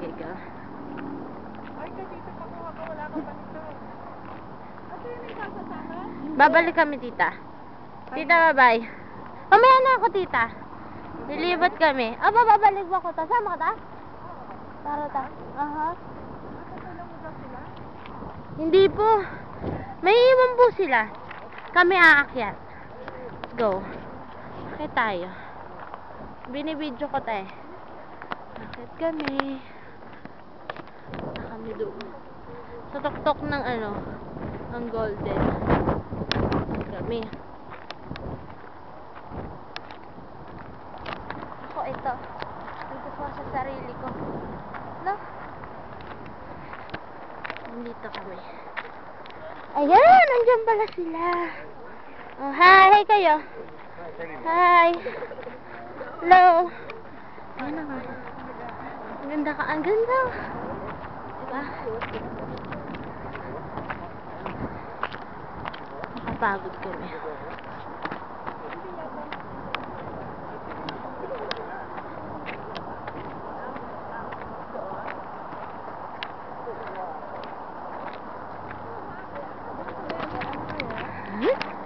Sige, go. Ay, ka dito pakuha ka, wala ka pa nito. Ate, may sasasama? Babalik kami, tita. Tita, bye-bye. Mamaya na ako, tita. Lilibat kami. Aba, babalik ba ko? Sama ka ta? Tara ta. Aha. Nakatulong mo daw sila? Hindi po. May iwan po sila. Kami aakyat. Go. Akit tayo. Binibidyo ko tayo. Akit kami. Akit kami doon. Sa tuktok ng ano, ang golden. Kami. Ako ito. Dito ko sa sarili ko. No? Nandito kami. Ayan! Nandiyan pala sila. Oh, hi! Hi kayo. Hi! Hello! Ayan na nga. Ang ganda ka. Ang ganda. Diba? Nakapagod kami.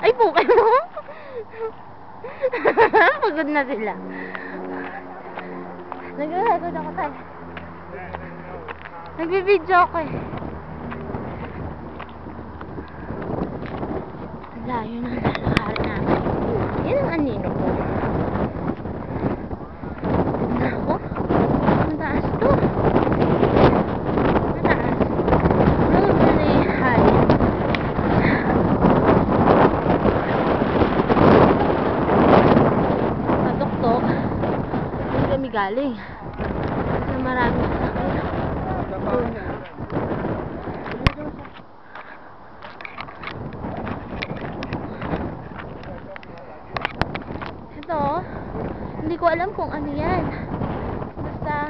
Ay, po kayo. Pagod na sila. Nagagod ako tayo. Nagbibidyo ako eh. Ang layo na lalakari namin. Yan ang anino ko. Tignan ako. Mataas to. Mataas. Really high. Matuktok. Doon kami galing. Kasi marami sakit. Ito, hindi ko alam kung ano yan. Basta,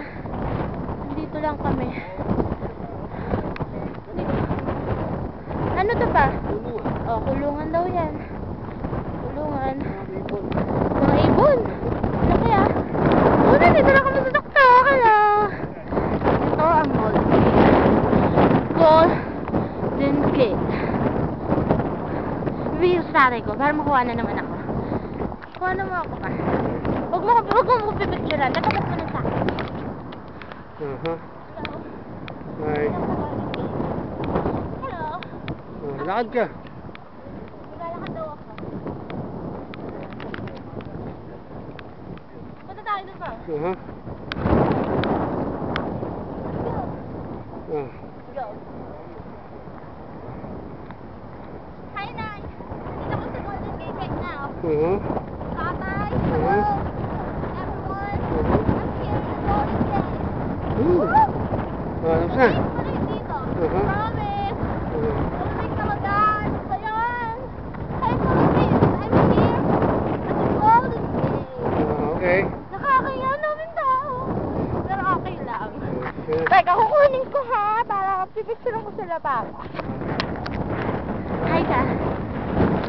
dito lang kami. Ano to pa? Oh, kulungan daw yan. Kulungan. Mga ibon. Ano kaya? Una, dito lang kami sa tuktok. Hello. Ito ang Golden Gate. Bibihis tatay ko para makuha na naman ako. Kuha na mo ako pa. Huwag mo pipicturean. Natapat mo na sa akin. Hi. Hello. Lakad ka. Maglalakad daw ako. Punta tayo doon pa. Go. Hi, Nay. Nandito ko sa Golden Gate right now. Tatay, hello. Everyone. I'm here in the Golden Gate. Woo! Saan? Tuloy dito. Promise. Tuloy talaga. So yan. Hi, Philippines. I'm here at the Golden Gate. Okay. Nakakaya namin tao. Pero okay lang. Teka, kukunin ko ha. Para pipicturean ko sila pa. Hi ka.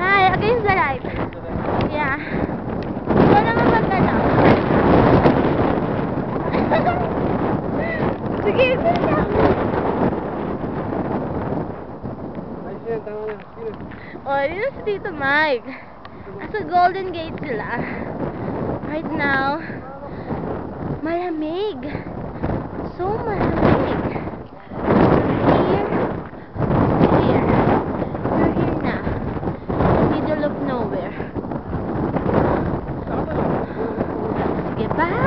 Hi, against the light. Yeah. Ikaw naman magkano. Sige, sige. Ay, siya, tama na. Sino? Oh, yun si Tito Mike. Nasa Golden Gate sila. Right now, malamig. So malamig. Here. We're here now. Middle of nowhere. Sige, bye!